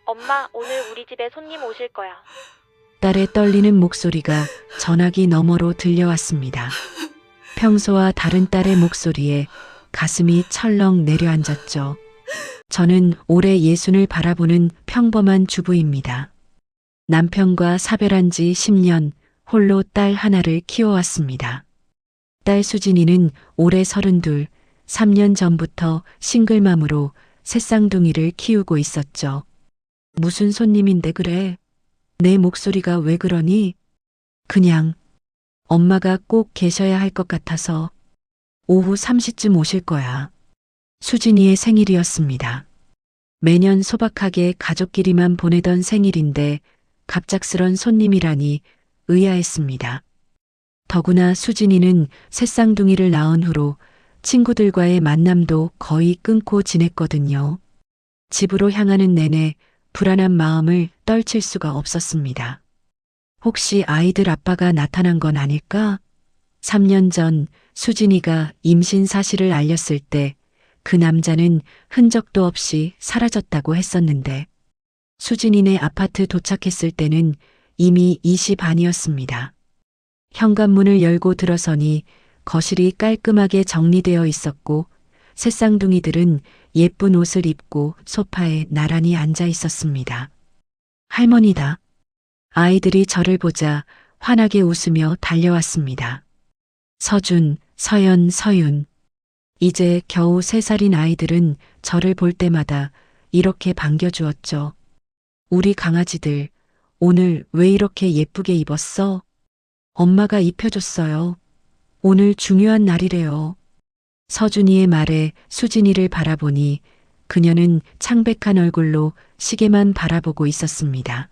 엄마, 오늘 우리 집에 손님 오실 거야. 딸의 떨리는 목소리가 전화기 너머로 들려왔습니다. 평소와 다른 딸의 목소리에 가슴이 철렁 내려앉았죠. 저는 올해 예순을 바라보는 평범한 주부입니다. 남편과 사별한 지 10년, 홀로 딸 하나를 키워왔습니다. 딸 수진이는 올해 32, 3년 전부터 싱글맘으로 새쌍둥이를 키우고 있었죠. 무슨 손님인데 그래? 내 목소리가 왜 그러니? 그냥 엄마가 꼭 계셔야 할 것 같아서 오후 3시쯤 오실 거야. 수진이의 생일이었습니다. 매년 소박하게 가족끼리만 보내던 생일인데 갑작스런 손님이라니 의아했습니다. 더구나 수진이는 새쌍둥이를 낳은 후로 친구들과의 만남도 거의 끊고 지냈거든요. 집으로 향하는 내내 불안한 마음을 떨칠 수가 없었습니다. 혹시 아이들 아빠가 나타난 건 아닐까? 3년 전 수진이가 임신 사실을 알렸을 때 그 남자는 흔적도 없이 사라졌다고 했었는데 수진이네 아파트 도착했을 때는 이미 2시 반이었습니다. 현관문을 열고 들어서니 거실이 깔끔하게 정리되어 있었고 새쌍둥이들은 예쁜 옷을 입고 소파에 나란히 앉아 있었습니다. 할머니다. 아이들이 저를 보자 환하게 웃으며 달려왔습니다. 서준, 서연, 서윤. 이제 겨우 3살인 아이들은 저를 볼 때마다 이렇게 반겨주었죠. 우리 강아지들, 오늘 왜 이렇게 예쁘게 입었어? 엄마가 입혀줬어요. 오늘 중요한 날이래요. 서준이의 말에 수진이를 바라보니 그녀는 창백한 얼굴로 시계만 바라보고 있었습니다.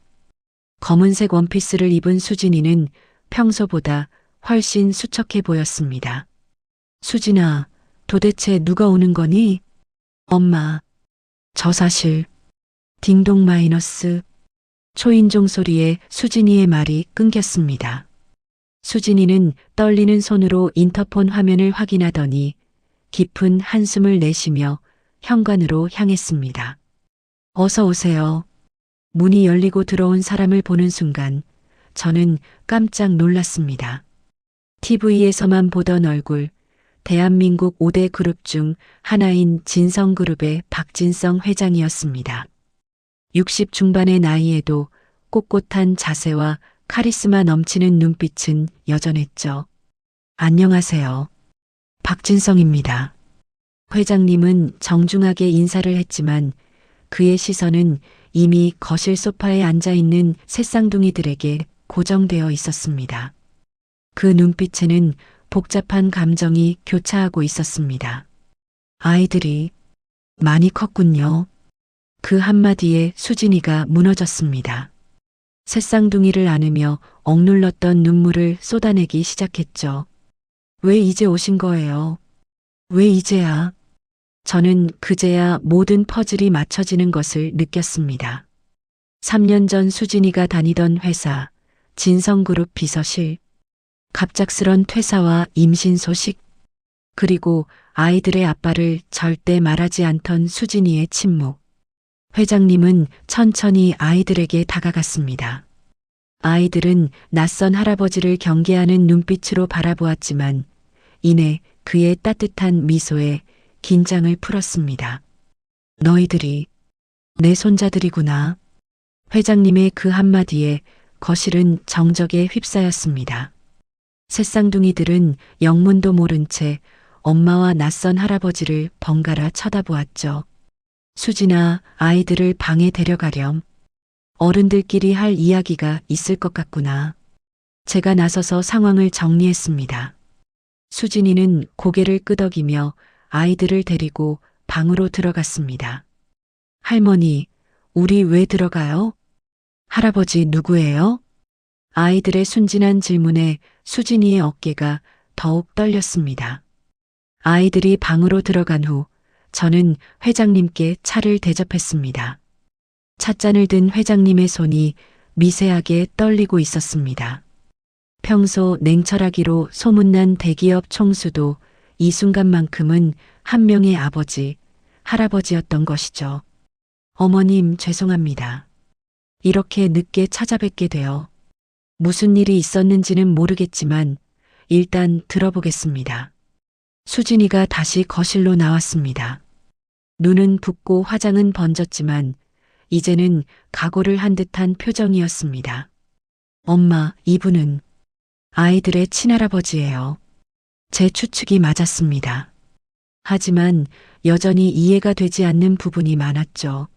검은색 원피스를 입은 수진이는 평소보다 훨씬 수척해 보였습니다. 수진아, 도대체 누가 오는 거니? 엄마, 저 사실 딩동 마이너스. 초인종 소리에 수진이의 말이 끊겼습니다. 수진이는 떨리는 손으로 인터폰 화면을 확인하더니 깊은 한숨을 내쉬며 현관으로 향했습니다. 어서 오세요. 문이 열리고 들어온 사람을 보는 순간 저는 깜짝 놀랐습니다. TV에서만 보던 얼굴, 대한민국 5대 그룹 중 하나인 진성그룹의 박진성 회장이었습니다. 60 중반의 나이에도 꼿꼿한 자세와 카리스마 넘치는 눈빛은 여전했죠. 안녕하세요. 박진성입니다. 회장님은 정중하게 인사를 했지만 그의 시선은 이미 거실 소파에 앉아 있는 새쌍둥이들에게 고정되어 있었습니다. 그 눈빛에는 복잡한 감정이 교차하고 있었습니다. 아이들이 많이 컸군요. 그 한마디에 수진이가 무너졌습니다. 새쌍둥이를 안으며 억눌렀던 눈물을 쏟아내기 시작했죠. 왜 이제 오신 거예요? 왜 이제야? 저는 그제야 모든 퍼즐이 맞춰지는 것을 느꼈습니다. 3년 전 수진이가 다니던 회사, 진성그룹 비서실, 갑작스런 퇴사와 임신 소식, 그리고 아이들의 아빠를 절대 말하지 않던 수진이의 침묵. 회장님은 천천히 아이들에게 다가갔습니다. 아이들은 낯선 할아버지를 경계하는 눈빛으로 바라보았지만 이내 그의 따뜻한 미소에 긴장을 풀었습니다. 너희들이 내 손자들이구나. 회장님의 그 한마디에 거실은 정적에 휩싸였습니다. 새쌍둥이들은 영문도 모른 채 엄마와 낯선 할아버지를 번갈아 쳐다보았죠. 수진아, 아이들을 방에 데려가렴. 어른들끼리 할 이야기가 있을 것 같구나. 제가 나서서 상황을 정리했습니다. 수진이는 고개를 끄덕이며 아이들을 데리고 방으로 들어갔습니다. 할머니, 우리 왜 들어가요? 할아버지 누구예요? 아이들의 순진한 질문에 수진이의 어깨가 더욱 떨렸습니다. 아이들이 방으로 들어간 후 저는 회장님께 차를 대접했습니다. 찻잔을 든 회장님의 손이 미세하게 떨리고 있었습니다. 평소 냉철하기로 소문난 대기업 총수도 이 순간만큼은 한 명의 아버지, 할아버지였던 것이죠. 어머님, 죄송합니다. 이렇게 늦게 찾아뵙게 되어 무슨 일이 있었는지는 모르겠지만 일단 들어보겠습니다. 수진이가 다시 거실로 나왔습니다. 눈은 붓고 화장은 번졌지만 이제는 각오를 한 듯한 표정이었습니다. 엄마, 이분은 아이들의 친할아버지예요. 제 추측이 맞았습니다. 하지만 여전히 이해가 되지 않는 부분이 많았죠.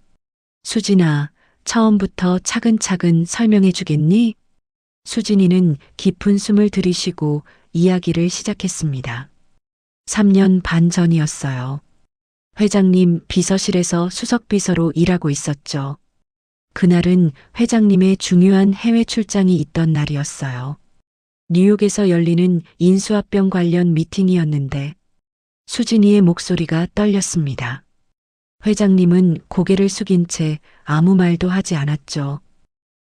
수진아, 처음부터 차근차근 설명해 주겠니? 수진이는 깊은 숨을 들이쉬고 이야기를 시작했습니다. 3년 반 전이었어요. 회장님 비서실에서 수석비서로 일하고 있었죠. 그날은 회장님의 중요한 해외 출장이 있던 날이었어요. 뉴욕에서 열리는 인수합병 관련 미팅이었는데 수진이의 목소리가 떨렸습니다. 회장님은 고개를 숙인 채 아무 말도 하지 않았죠.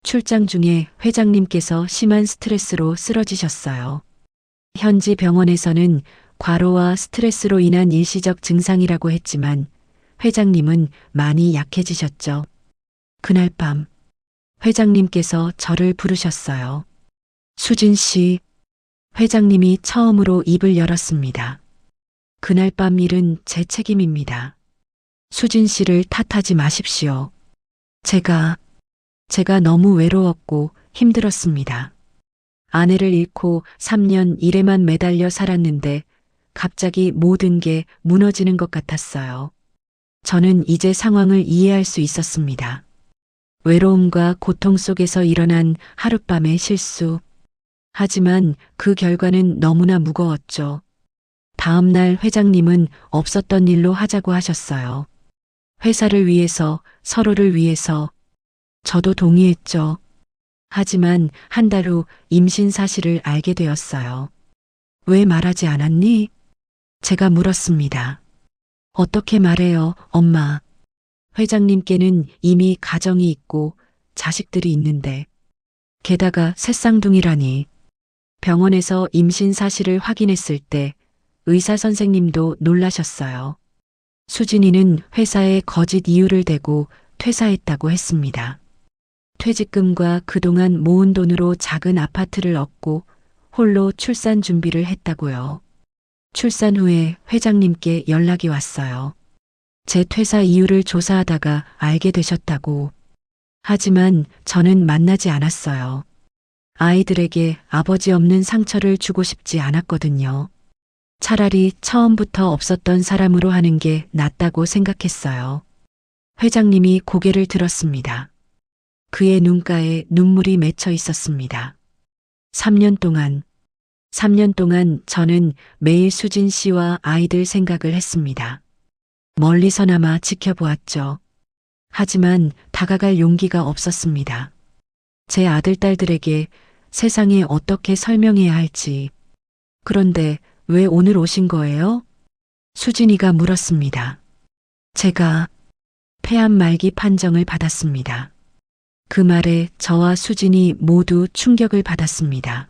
출장 중에 회장님께서 심한 스트레스로 쓰러지셨어요. 현지 병원에서는 과로와 스트레스로 인한 일시적 증상이라고 했지만 회장님은 많이 약해지셨죠. 그날 밤 회장님께서 저를 부르셨어요. 수진 씨, 회장님이 처음으로 입을 열었습니다. 그날 밤 일은 제 책임입니다. 수진 씨를 탓하지 마십시오. 제가 너무 외로웠고 힘들었습니다. 아내를 잃고 3년 일에만 매달려 살았는데 갑자기 모든 게 무너지는 것 같았어요. 저는 이제 상황을 이해할 수 있었습니다. 외로움과 고통 속에서 일어난 하룻밤의 실수. 하지만 그 결과는 너무나 무거웠죠. 다음 날 회장님은 없었던 일로 하자고 하셨어요. 회사를 위해서, 서로를 위해서. 저도 동의했죠. 하지만 한 달 후 임신 사실을 알게 되었어요. 왜 말하지 않았니? 제가 물었습니다. 어떻게 말해요, 엄마? 회장님께는 이미 가정이 있고 자식들이 있는데 게다가 새쌍둥이라니. 병원에서 임신 사실을 확인했을 때 의사 선생님도 놀라셨어요. 수진이는 회사에 거짓 이유를 대고 퇴사했다고 했습니다. 퇴직금과 그동안 모은 돈으로 작은 아파트를 얻고 홀로 출산 준비를 했다고요. 출산 후에 회장님께 연락이 왔어요. 제 퇴사 이유를 조사하다가 알게 되셨다고. 하지만 저는 만나지 않았어요. 아이들에게 아버지 없는 상처를 주고 싶지 않았거든요. 차라리 처음부터 없었던 사람으로 하는 게 낫다고 생각했어요. 회장님이 고개를 들었습니다. 그의 눈가에 눈물이 맺혀 있었습니다. 3년 동안 저는 매일 수진 씨와 아이들 생각을 했습니다. 멀리서나마 지켜보았죠. 하지만 다가갈 용기가 없었습니다. 제 아들, 딸들에게 세상에 어떻게 설명해야 할지. 그런데 왜 오늘 오신 거예요? 수진이가 물었습니다. 제가 폐암 말기 판정을 받았습니다. 그 말에 저와 수진이 모두 충격을 받았습니다.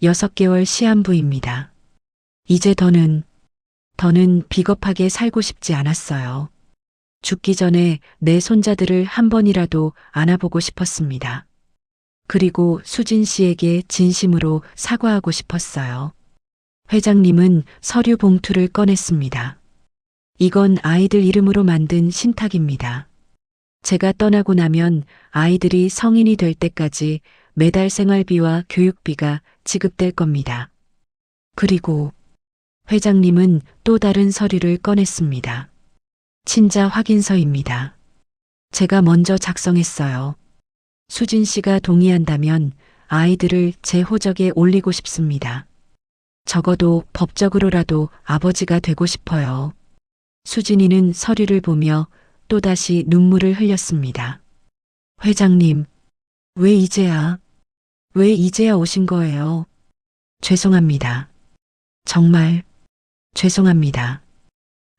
6개월 시한부입니다. 이제 더는 비겁하게 살고 싶지 않았어요. 죽기 전에 내 손자들을 한 번이라도 안아보고 싶었습니다. 그리고 수진 씨에게 진심으로 사과하고 싶었어요. 회장님은 서류 봉투를 꺼냈습니다. 이건 아이들 이름으로 만든 신탁입니다. 제가 떠나고 나면 아이들이 성인이 될 때까지 매달 생활비와 교육비가 지급될 겁니다. 그리고 회장님은 또 다른 서류를 꺼냈습니다. 친자 확인서입니다. 제가 먼저 작성했어요. 수진 씨가 동의한다면 아이들을 제 호적에 올리고 싶습니다. 적어도 법적으로라도 아버지가 되고 싶어요. 수진이는 서류를 보며 또다시 눈물을 흘렸습니다. 회장님, 왜 이제야 오신 거예요? 죄송합니다. 정말 죄송합니다.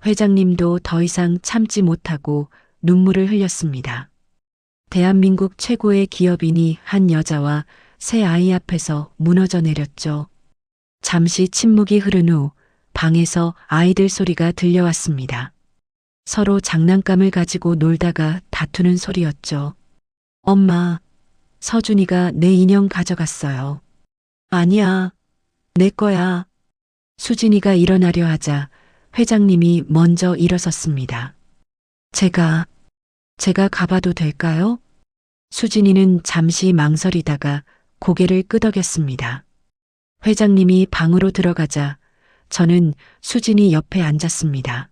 회장님도 더 이상 참지 못하고 눈물을 흘렸습니다. 대한민국 최고의 기업인이 한 여자와 새 아이 앞에서 무너져 내렸죠. 잠시 침묵이 흐른 후 방에서 아이들 소리가 들려왔습니다. 서로 장난감을 가지고 놀다가 다투는 소리였죠. 엄마, 서준이가 내 인형 가져갔어요. 아니야, 내 거야. 수진이가 일어나려 하자 회장님이 먼저 일어섰습니다. 제가 가봐도 될까요? 수진이는 잠시 망설이다가 고개를 끄덕였습니다. 회장님이 방으로 들어가자 저는 수진이 옆에 앉았습니다.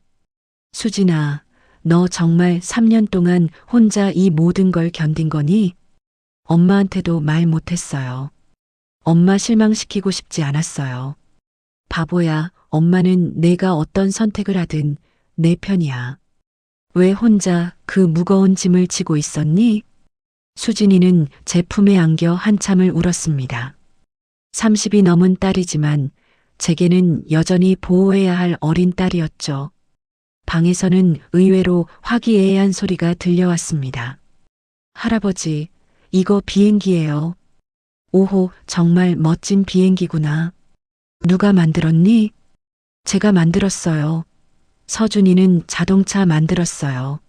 수진아, 너 정말 3년 동안 혼자 이 모든 걸 견딘 거니? 엄마한테도 말 못했어요. 엄마 실망시키고 싶지 않았어요. 바보야, 엄마는 내가 어떤 선택을 하든 내 편이야. 왜 혼자 그 무거운 짐을 지고 있었니? 수진이는 제 품에 안겨 한참을 울었습니다. 30이 넘은 딸이지만 제게는 여전히 보호해야 할 어린 딸이었죠. 방에서는 의외로 화기애애한 소리가 들려왔습니다. 할아버지, 이거 비행기예요. 오호, 정말 멋진 비행기구나. 누가 만들었니? 제가 만들었어요. 서준이는 자동차 만들었어요.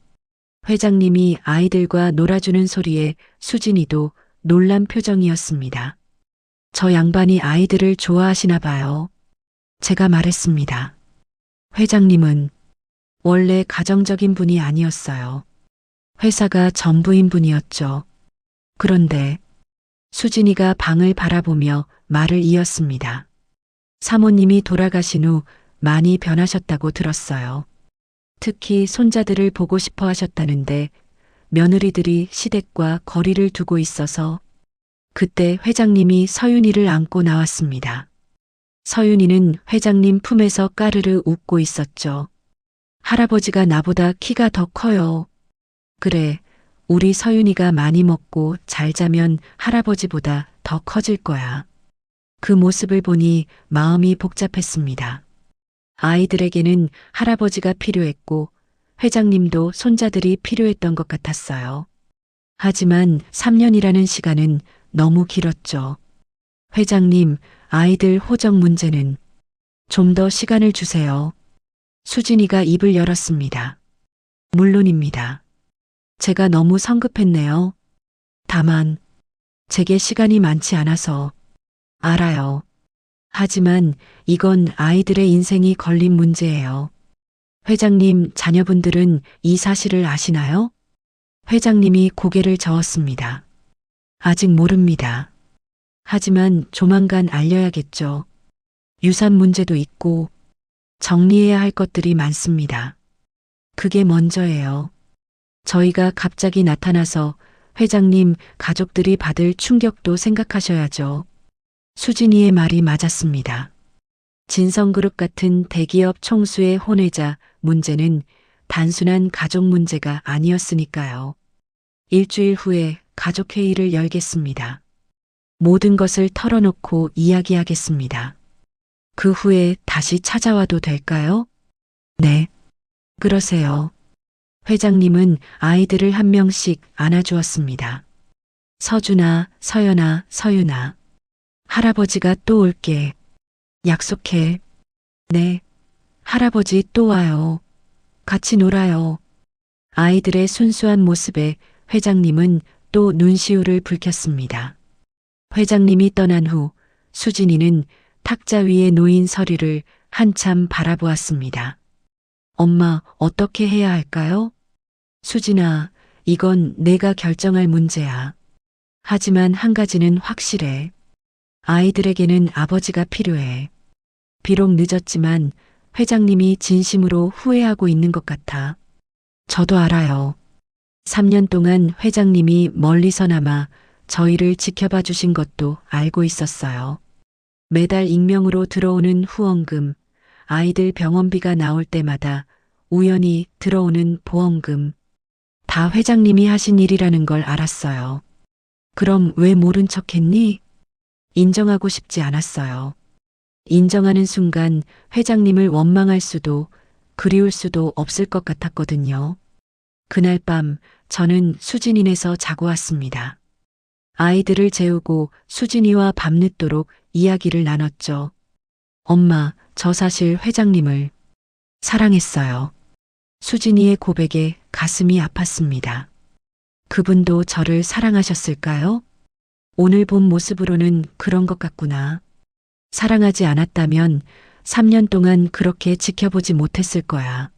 회장님이 아이들과 놀아주는 소리에 수진이도 놀란 표정이었습니다. 저 양반이 아이들을 좋아하시나 봐요. 제가 말했습니다. 회장님은 원래 가정적인 분이 아니었어요. 회사가 전부인 분이었죠. 그런데 수진이가 방을 바라보며 말을 이었습니다. 사모님이 돌아가신 후 많이 변하셨다고 들었어요. 특히 손자들을 보고 싶어 하셨다는데 며느리들이 시댁과 거리를 두고 있어서 그때 회장님이 서윤이를 안고 나왔습니다. 서윤이는 회장님 품에서 까르르 웃고 있었죠. 할아버지가 나보다 키가 더 커요. 그래, 우리 서윤이가 많이 먹고 잘 자면 할아버지보다 더 커질 거야. 그 모습을 보니 마음이 복잡했습니다. 아이들에게는 할아버지가 필요했고 회장님도 손자들이 필요했던 것 같았어요. 하지만 3년이라는 시간은 너무 길었죠. 회장님, 아이들 호적 문제는 좀 더 시간을 주세요. 수진이가 입을 열었습니다. 물론입니다. 제가 너무 성급했네요. 다만 제게 시간이 많지 않아서 알아요. 하지만 이건 아이들의 인생이 걸린 문제예요. 회장님 자녀분들은 이 사실을 아시나요? 회장님이 고개를 저었습니다. 아직 모릅니다. 하지만 조만간 알려야겠죠. 유산 문제도 있고 정리해야 할 것들이 많습니다. 그게 먼저예요. 저희가 갑자기 나타나서 회장님 가족들이 받을 충격도 생각하셔야죠. 수진이의 말이 맞았습니다. 진성그룹 같은 대기업 총수의 혼외자 문제는 단순한 가족 문제가 아니었으니까요. 일주일 후에 가족회의를 열겠습니다. 모든 것을 털어놓고 이야기하겠습니다. 그 후에 다시 찾아와도 될까요? 네. 그러세요. 회장님은 아이들을 한 명씩 안아주었습니다. 서준아, 서연아, 서윤아. 할아버지가 또 올게. 약속해. 네. 할아버지 또 와요. 같이 놀아요. 아이들의 순수한 모습에 회장님은 또 눈시울을 붉혔습니다. 회장님이 떠난 후 수진이는 탁자 위에 놓인 서류를 한참 바라보았습니다. 엄마, 어떻게 해야 할까요? 수진아, 이건 내가 결정할 문제야. 하지만 한 가지는 확실해. 아이들에게는 아버지가 필요해. 비록 늦었지만 회장님이 진심으로 후회하고 있는 것 같아. 저도 알아요. 3년 동안 회장님이 멀리서나마 저희를 지켜봐 주신 것도 알고 있었어요. 매달 익명으로 들어오는 후원금, 아이들 병원비가 나올 때마다 우연히 들어오는 보험금, 다 회장님이 하신 일이라는 걸 알았어요. 그럼 왜 모른 척 했니? 인정하고 싶지 않았어요. 인정하는 순간 회장님을 원망할 수도 그리울 수도 없을 것 같았거든요. 그날 밤 저는 수진이네서 자고 왔습니다. 아이들을 재우고 수진이와 밤늦도록 이야기를 나눴죠. 엄마, 저 사실 회장님을 사랑했어요. 수진이의 고백에 가슴이 아팠습니다. 그분도 저를 사랑하셨을까요? 오늘 본 모습으로는 그런 것 같구나. 사랑하지 않았다면 3년 동안 그렇게 지켜보지 못했을 거야.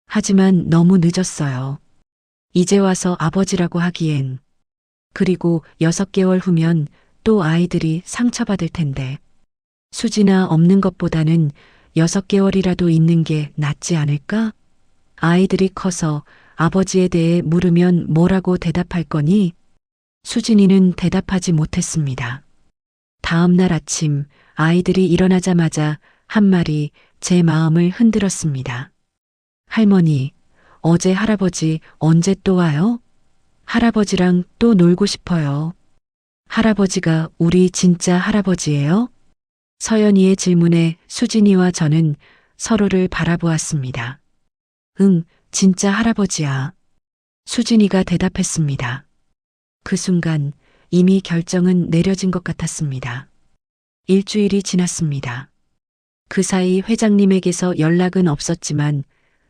하지만 너무 늦었어요. 이제 와서 아버지라고 하기엔. 그리고 6개월 후면 또 아이들이 상처받을 텐데. 수진아 없는 것보다는 6개월이라도 있는 게 낫지 않을까? 아이들이 커서 아버지에 대해 물으면 뭐라고 대답할 거니? 수진이는 대답하지 못했습니다. 다음 날 아침 아이들이 일어나자마자 한 말이 제 마음을 흔들었습니다. 할머니, 어제 할아버지 언제 또 와요? 할아버지랑 또 놀고 싶어요. 할아버지가 우리 진짜 할아버지예요? 서연이의 질문에 수진이와 저는 서로를 바라보았습니다. 응, 진짜 할아버지야. 수진이가 대답했습니다. 그 순간 이미 결정은 내려진 것 같았습니다. 일주일이 지났습니다. 그 사이 회장님에게서 연락은 없었지만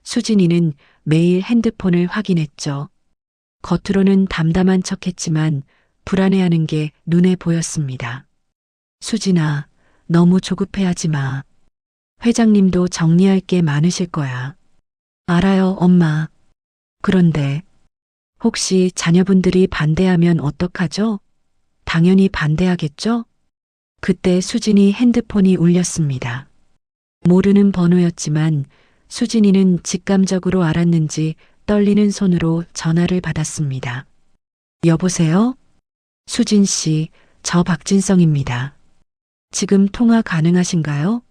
수진이는 매일 핸드폰을 확인했죠. 겉으로는 담담한 척했지만 불안해하는 게 눈에 보였습니다. 수진아, 너무 조급해하지 마. 회장님도 정리할 게 많으실 거야. 알아요, 엄마. 그런데 혹시 자녀분들이 반대하면 어떡하죠? 당연히 반대하겠죠? 그때 수진이 핸드폰이 울렸습니다. 모르는 번호였지만 수진이는 직감적으로 알았는지 떨리는 손으로 전화를 받았습니다. 여보세요? 수진 씨, 저 박진성입니다. 지금 통화 가능하신가요?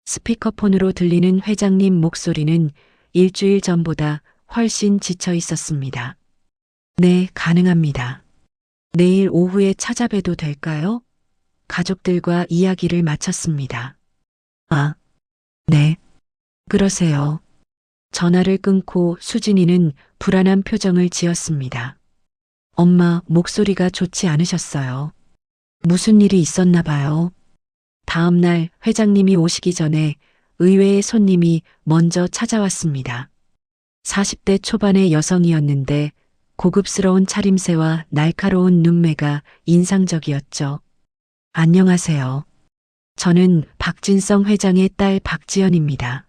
스피커폰으로 들리는 회장님 목소리는 일주일 전보다 훨씬 지쳐 있었습니다. 네, 가능합니다. 내일 오후에 찾아뵈도 될까요? 가족들과 이야기를 마쳤습니다. 아, 네. 그러세요. 전화를 끊고 수진이는 불안한 표정을 지었습니다. 엄마, 목소리가 좋지 않으셨어요. 무슨 일이 있었나 봐요. 다음 날 회장님이 오시기 전에 의외의 손님이 먼저 찾아왔습니다. 40대 초반의 여성이었는데 고급스러운 차림새와 날카로운 눈매가 인상적이었죠. 안녕하세요. 저는 박진성 회장의 딸 박지연입니다.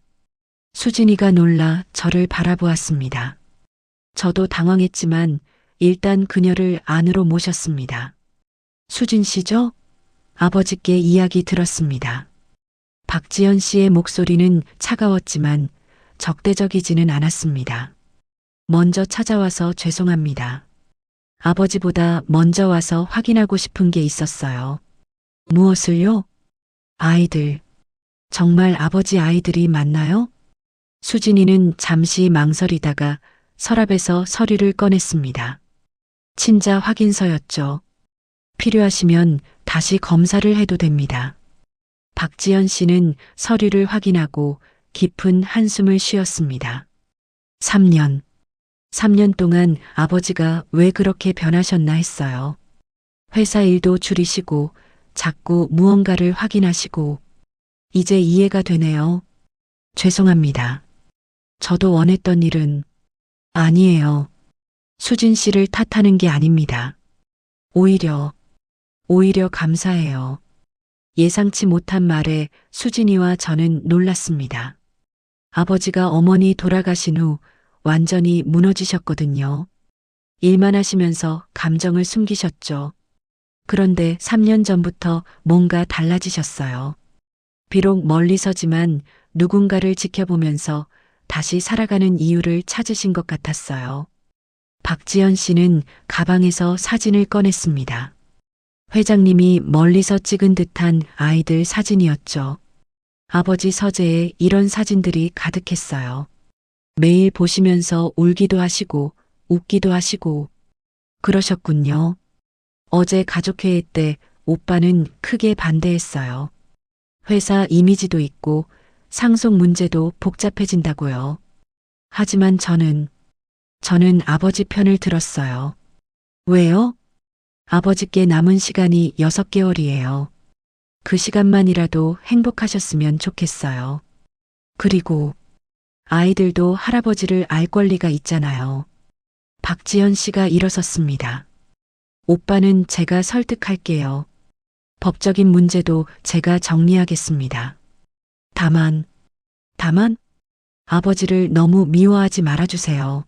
수진이가 놀라 저를 바라보았습니다. 저도 당황했지만 일단 그녀를 안으로 모셨습니다. 수진 씨죠? 아버지께 이야기 들었습니다. 박지연 씨의 목소리는 차가웠지만 적대적이지는 않았습니다. 먼저 찾아와서 죄송합니다. 아버지보다 먼저 와서 확인하고 싶은 게 있었어요. 무엇을요? 아이들. 정말 아버지 아이들이 맞나요? 수진이는 잠시 망설이다가 서랍에서 서류를 꺼냈습니다. 친자 확인서였죠. 필요하시면 다시 검사를 해도 됩니다. 박지연 씨는 서류를 확인하고 깊은 한숨을 쉬었습니다. 3년. 3년 동안 아버지가 왜 그렇게 변하셨나 했어요. 회사 일도 줄이시고 자꾸 무언가를 확인하시고 이제 이해가 되네요. 죄송합니다. 저도 원했던 일은 아니에요. 수진 씨를 탓하는 게 아닙니다. 오히려 감사해요. 예상치 못한 말에 수진이와 저는 놀랐습니다. 아버지가 어머니 돌아가신 후 완전히 무너지셨거든요. 일만 하시면서 감정을 숨기셨죠. 그런데 3년 전부터 뭔가 달라지셨어요. 비록 멀리서지만 누군가를 지켜보면서 다시 살아가는 이유를 찾으신 것 같았어요. 박지연 씨는 가방에서 사진을 꺼냈습니다. 회장님이 멀리서 찍은 듯한 아이들 사진이었죠. 아버지 서재에 이런 사진들이 가득했어요. 매일 보시면서 울기도 하시고 웃기도 하시고 그러셨군요. 어제 가족회의 때 오빠는 크게 반대했어요. 회사 이미지도 있고 상속 문제도 복잡해진다고요. 하지만 저는 아버지 편을 들었어요. 왜요? 아버지께 남은 시간이 6개월이에요. 그 시간만이라도 행복하셨으면 좋겠어요. 그리고 아이들도 할아버지를 알 권리가 있잖아요. 박지현 씨가 일어섰습니다. 오빠는 제가 설득할게요. 법적인 문제도 제가 정리하겠습니다. 다만, 아버지를 너무 미워하지 말아주세요.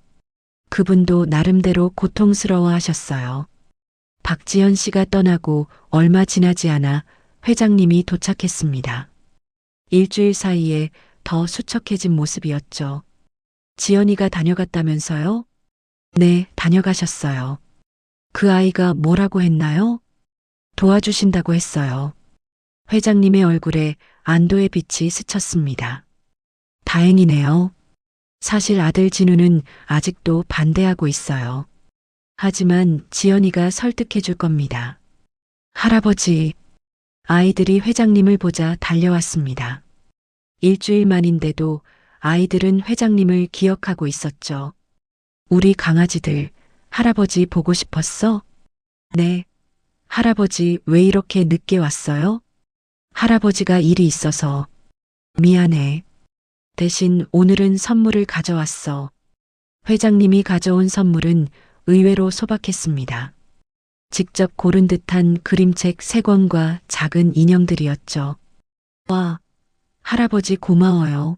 그분도 나름대로 고통스러워 하셨어요. 박지현 씨가 떠나고 얼마 지나지 않아 회장님이 도착했습니다. 일주일 사이에 더 수척해진 모습이었죠. 지연이가 다녀갔다면서요? 네, 다녀가셨어요. 그 아이가 뭐라고 했나요? 도와주신다고 했어요. 회장님의 얼굴에 안도의 빛이 스쳤습니다. 다행이네요. 사실 아들 진우는 아직도 반대하고 있어요. 하지만 지연이가 설득해 줄 겁니다. 할아버지, 아이들이 회장님을 보자 달려왔습니다. 일주일 만인데도 아이들은 회장님을 기억하고 있었죠. 우리 강아지들, 할아버지 보고 싶었어? 네. 할아버지 왜 이렇게 늦게 왔어요? 할아버지가 일이 있어서. 미안해. 대신 오늘은 선물을 가져왔어. 회장님이 가져온 선물은 의외로 소박했습니다. 직접 고른 듯한 그림책 3권과 작은 인형들이었죠. 와, 할아버지 고마워요.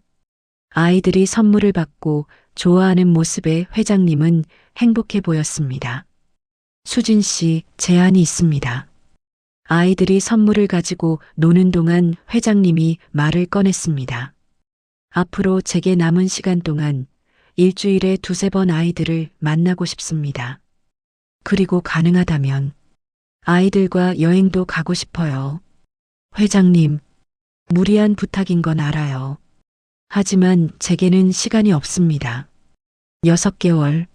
아이들이 선물을 받고 좋아하는 모습에 회장님은 행복해 보였습니다. 수진 씨, 제안이 있습니다. 아이들이 선물을 가지고 노는 동안 회장님이 말을 꺼냈습니다. 앞으로 제게 남은 시간 동안 일주일에 2~3번 아이들을 만나고 싶습니다. 그리고 가능하다면 아이들과 여행도 가고 싶어요. 회장님, 무리한 부탁인 건 알아요. 하지만 제게는 시간이 없습니다. 6개월.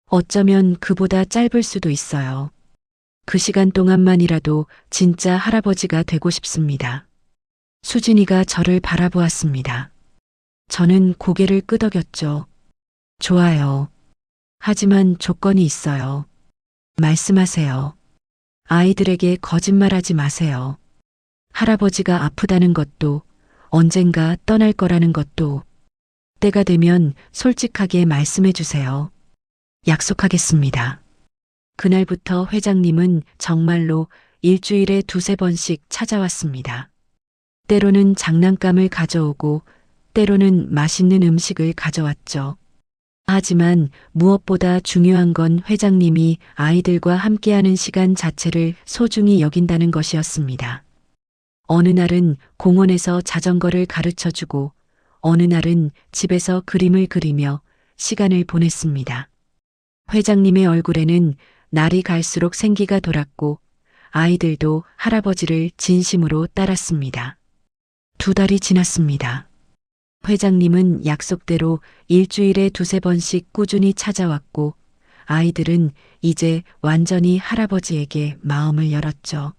어쩌면 그보다 짧을 수도 있어요. 그 시간 동안만이라도 진짜 할아버지가 되고 싶습니다. 수진이가 저를 바라보았습니다. 저는 고개를 끄덕였죠. 좋아요. 하지만 조건이 있어요. 말씀하세요. 아이들에게 거짓말하지 마세요. 할아버지가 아프다는 것도 언젠가 떠날 거라는 것도 때가 되면 솔직하게 말씀해 주세요. 약속하겠습니다. 그날부터 회장님은 정말로 일주일에 2~3번씩 찾아왔습니다. 때로는 장난감을 가져오고 때로는 맛있는 음식을 가져왔죠. 하지만 무엇보다 중요한 건 회장님이 아이들과 함께하는 시간 자체를 소중히 여긴다는 것이었습니다. 어느 날은 공원에서 자전거를 가르쳐주고 어느 날은 집에서 그림을 그리며 시간을 보냈습니다. 회장님의 얼굴에는 날이 갈수록 생기가 돌았고 아이들도 할아버지를 진심으로 따랐습니다. 2달이 지났습니다. 회장님은 약속대로 일주일에 2~3번씩 꾸준히 찾아왔고 아이들은 이제 완전히 할아버지에게 마음을 열었죠.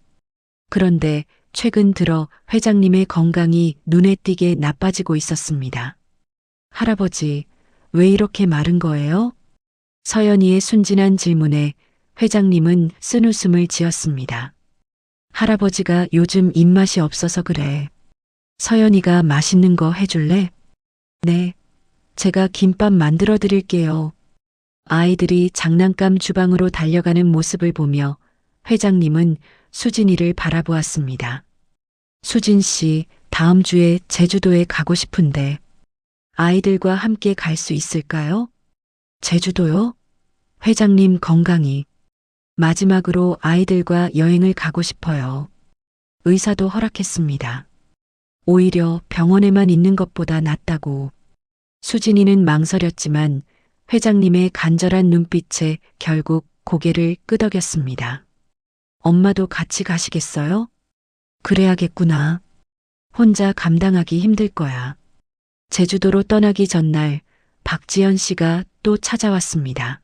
그런데 최근 들어 회장님의 건강이 눈에 띄게 나빠지고 있었습니다. 할아버지, 왜 이렇게 마른 거예요? 서연이의 순진한 질문에 회장님은 쓴웃음을 지었습니다. 할아버지가 요즘 입맛이 없어서 그래. 서연이가 맛있는 거 해줄래? 네, 제가 김밥 만들어 드릴게요. 아이들이 장난감 주방으로 달려가는 모습을 보며 회장님은 수진이를 바라보았습니다. 수진 씨, 다음 주에 제주도에 가고 싶은데 아이들과 함께 갈 수 있을까요? 제주도요? 회장님 건강이. 마지막으로 아이들과 여행을 가고 싶어요. 의사도 허락했습니다. 오히려 병원에만 있는 것보다 낫다고. 수진이는 망설였지만 회장님의 간절한 눈빛에 결국 고개를 끄덕였습니다. 엄마도 같이 가시겠어요? 그래야겠구나. 혼자 감당하기 힘들 거야. 제주도로 떠나기 전날 박지연 씨가 또 찾아왔습니다.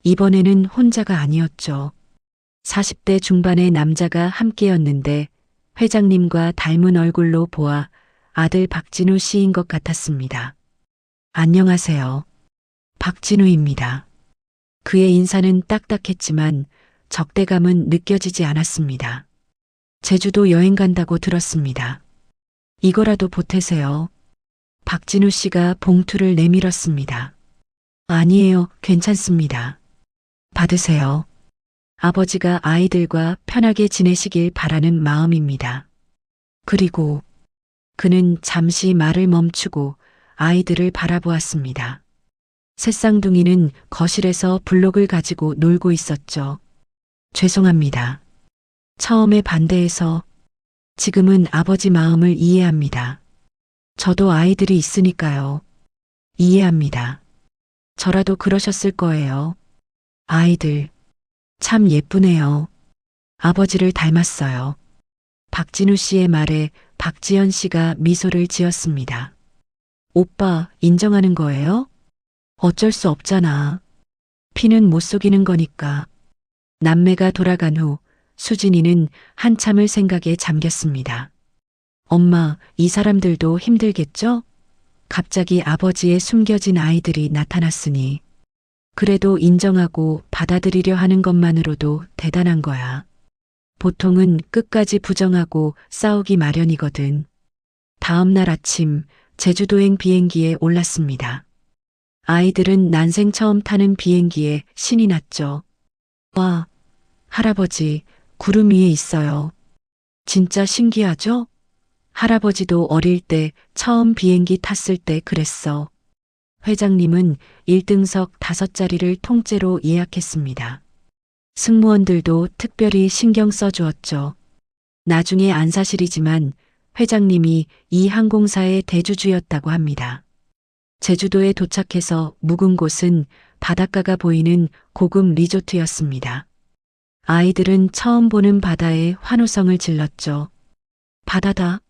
이번에는 혼자가 아니었죠. 40대 중반의 남자가 함께였는데 회장님과 닮은 얼굴로 보아 아들 박진우 씨인 것 같았습니다. 안녕하세요. 박진우입니다. 그의 인사는 딱딱했지만 적대감은 느껴지지 않았습니다. 제주도 여행 간다고 들었습니다. 이거라도 보태세요. 박진우 씨가 봉투를 내밀었습니다. 아니에요, 괜찮습니다. 받으세요. 아버지가 아이들과 편하게 지내시길 바라는 마음입니다. 그리고 그는 잠시 말을 멈추고 아이들을 바라보았습니다. 새쌍둥이는 거실에서 블록을 가지고 놀고 있었죠. 죄송합니다. 처음에 반대해서 지금은 아버지 마음을 이해합니다. 저도 아이들이 있으니까요. 이해합니다. 저라도 그러셨을 거예요. 아이들, 참 예쁘네요. 아버지를 닮았어요. 박진우 씨의 말에 박지연 씨가 미소를 지었습니다. 오빠, 인정하는 거예요? 어쩔 수 없잖아. 피는 못 속이는 거니까. 남매가 돌아간 후 수진이는 한참을 생각에 잠겼습니다. 엄마, 이 사람들도 힘들겠죠? 갑자기 아버지의 숨겨진 아이들이 나타났으니. 그래도 인정하고 받아들이려 하는 것만으로도 대단한 거야. 보통은 끝까지 부정하고 싸우기 마련이거든. 다음 날 아침 제주도행 비행기에 올랐습니다. 아이들은 난생 처음 타는 비행기에 신이 났죠. 와, 할아버지, 구름 위에 있어요. 진짜 신기하죠? 할아버지도 어릴 때 처음 비행기 탔을 때 그랬어. 회장님은 1등석 5자리를 통째로 예약했습니다. 승무원들도 특별히 신경 써주었죠. 나중에 안 사실이지만 회장님이 이 항공사의 대주주였다고 합니다. 제주도에 도착해서 묵은 곳은 바닷가가 보이는 고급 리조트였습니다. 아이들은 처음 보는 바다에 환호성을 질렀죠. 바다다.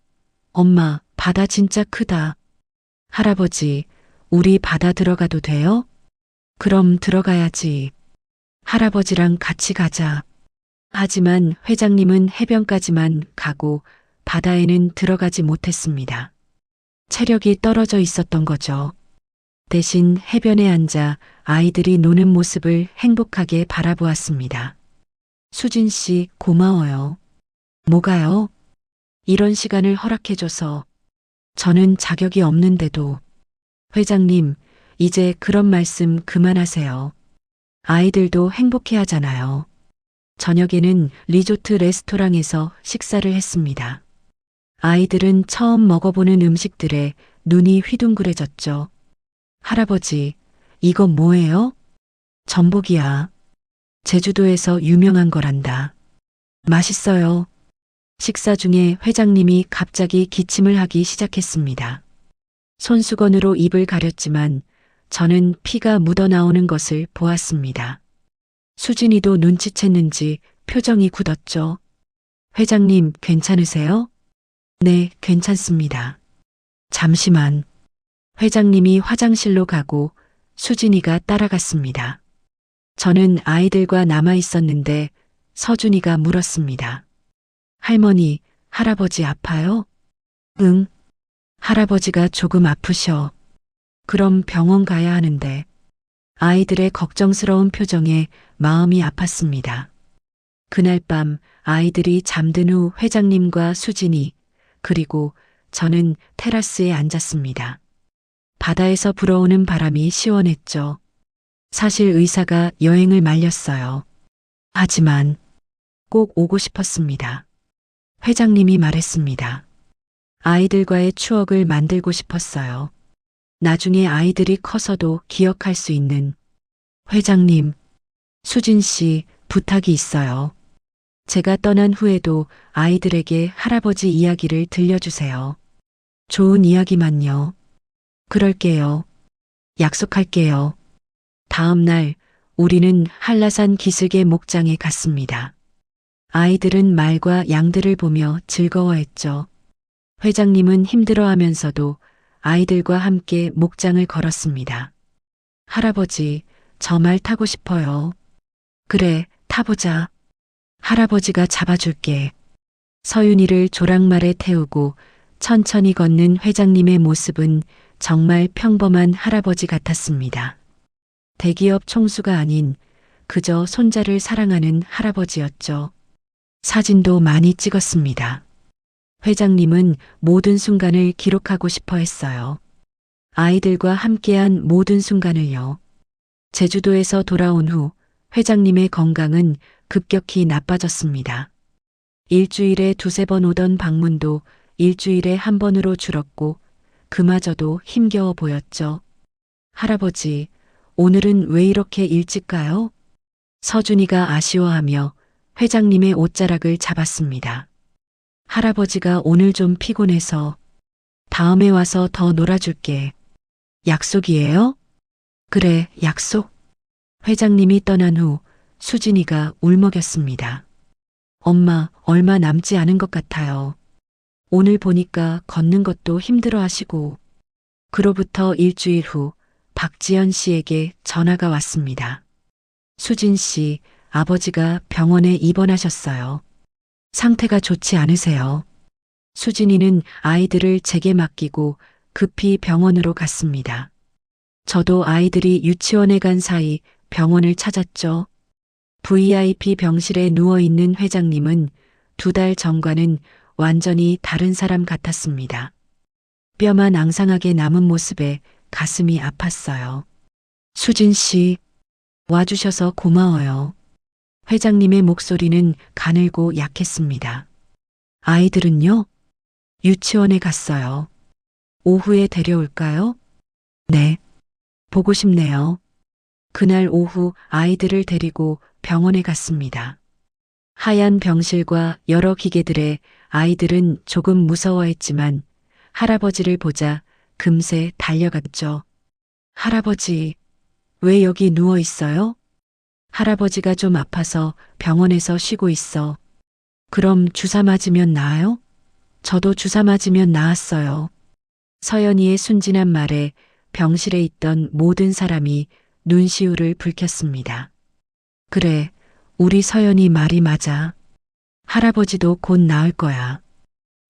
엄마, 바다 진짜 크다. 할아버지, 우리 바다 들어가도 돼요? 그럼 들어가야지. 할아버지랑 같이 가자. 하지만 회장님은 해변까지만 가고 바다에는 들어가지 못했습니다. 체력이 떨어져 있었던 거죠. 대신 해변에 앉아 아이들이 노는 모습을 행복하게 바라보았습니다. 수진 씨, 고마워요. 뭐가요? 이런 시간을 허락해줘서. 저는 자격이 없는데도. 회장님, 이제 그런 말씀 그만하세요. 아이들도 행복해 하잖아요. 저녁에는 리조트 레스토랑에서 식사를 했습니다. 아이들은 처음 먹어보는 음식들에 눈이 휘둥그레졌죠. 할아버지, 이건 뭐예요? 전복이야. 제주도에서 유명한 거란다. 맛있어요. 식사 중에 회장님이 갑자기 기침을 하기 시작했습니다. 손수건으로 입을 가렸지만 저는 피가 묻어나오는 것을 보았습니다. 수진이도 눈치챘는지 표정이 굳었죠. 회장님, 괜찮으세요? 네, 괜찮습니다. 잠시만. 회장님이 화장실로 가고 수진이가 따라갔습니다. 저는 아이들과 남아 있었는데 서준이가 물었습니다. 할머니, 할아버지 아파요? 응. 할아버지가 조금 아프셔. 그럼 병원 가야 하는데. 아이들의 걱정스러운 표정에 마음이 아팠습니다. 그날 밤 아이들이 잠든 후 회장님과 수진이 그리고 저는 테라스에 앉았습니다. 바다에서 불어오는 바람이 시원했죠. 사실 의사가 여행을 말렸어요. 하지만 꼭 오고 싶었습니다. 회장님이 말했습니다. 아이들과의 추억을 만들고 싶었어요. 나중에 아이들이 커서도 기억할 수 있는. 회장님, 수진 씨, 부탁이 있어요. 제가 떠난 후에도 아이들에게 할아버지 이야기를 들려주세요. 좋은 이야기만요. 그럴게요. 약속할게요. 다음 날 우리는 한라산 기슭의 목장에 갔습니다. 아이들은 말과 양들을 보며 즐거워했죠. 회장님은 힘들어하면서도 아이들과 함께 목장을 걸었습니다. 할아버지, 저 말 타고 싶어요. 그래, 타보자. 할아버지가 잡아줄게. 서윤이를 조랑말에 태우고 천천히 걷는 회장님의 모습은 정말 평범한 할아버지 같았습니다. 대기업 총수가 아닌 그저 손자를 사랑하는 할아버지였죠. 사진도 많이 찍었습니다. 회장님은 모든 순간을 기록하고 싶어 했어요. 아이들과 함께한 모든 순간을요. 제주도에서 돌아온 후 회장님의 건강은 급격히 나빠졌습니다. 일주일에 두세 번 오던 방문도 일주일에 한 번으로 줄었고 그마저도 힘겨워 보였죠. 할아버지, 오늘은 왜 이렇게 일찍 가요? 서준이가 아쉬워하며 회장님의 옷자락을 잡았습니다. 할아버지가 오늘 좀 피곤해서 다음에 와서 더 놀아줄게. 약속이에요? 그래, 약속. 회장님이 떠난 후 수진이가 울먹였습니다. 엄마, 얼마 남지 않은 것 같아요. 오늘 보니까 걷는 것도 힘들어 하시고. 그로부터 일주일 후 박지연 씨에게 전화가 왔습니다. 수진 씨, 아버지가 병원에 입원하셨어요. 상태가 좋지 않으세요. 수진이는 아이들을 제게 맡기고 급히 병원으로 갔습니다. 저도 아이들이 유치원에 간 사이 병원을 찾았죠. VIP 병실에 누워있는 회장님은 2달 전과는 완전히 다른 사람 같았습니다. 뼈만 앙상하게 남은 모습에 가슴이 아팠어요. 수진 씨, 와주셔서 고마워요. 회장님의 목소리는 가늘고 약했습니다. 아이들은요? 유치원에 갔어요. 오후에 데려올까요? 네. 보고 싶네요. 그날 오후 아이들을 데리고 병원에 갔습니다. 하얀 병실과 여러 기계들에 아이들은 조금 무서워했지만 할아버지를 보자 금세 달려갔죠. 할아버지, 왜 여기 누워 있어요? 할아버지가 좀 아파서 병원에서 쉬고 있어. 그럼 주사 맞으면 나아요? 저도 주사 맞으면 나았어요. 서연이의 순진한 말에 병실에 있던 모든 사람이 눈시울을 붉혔습니다. 그래, 우리 서연이 말이 맞아. 할아버지도 곧 나을 거야.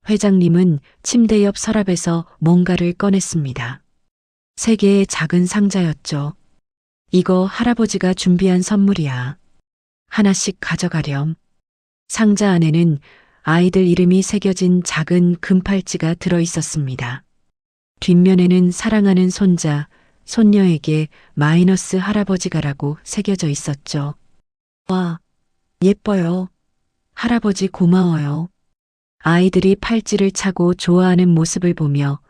회장님은 침대 옆 서랍에서 뭔가를 꺼냈습니다. 3개의 작은 상자였죠. 이거 할아버지가 준비한 선물이야. 하나씩 가져가렴. 상자 안에는 아이들 이름이 새겨진 작은 금팔찌가 들어 있었습니다. 뒷면에는 사랑하는 손자, 손녀에게 마이너스 할아버지가라고 새겨져 있었죠. 와, 예뻐요. 할아버지 고마워요. 아이들이 팔찌를 차고 좋아하는 모습을 보며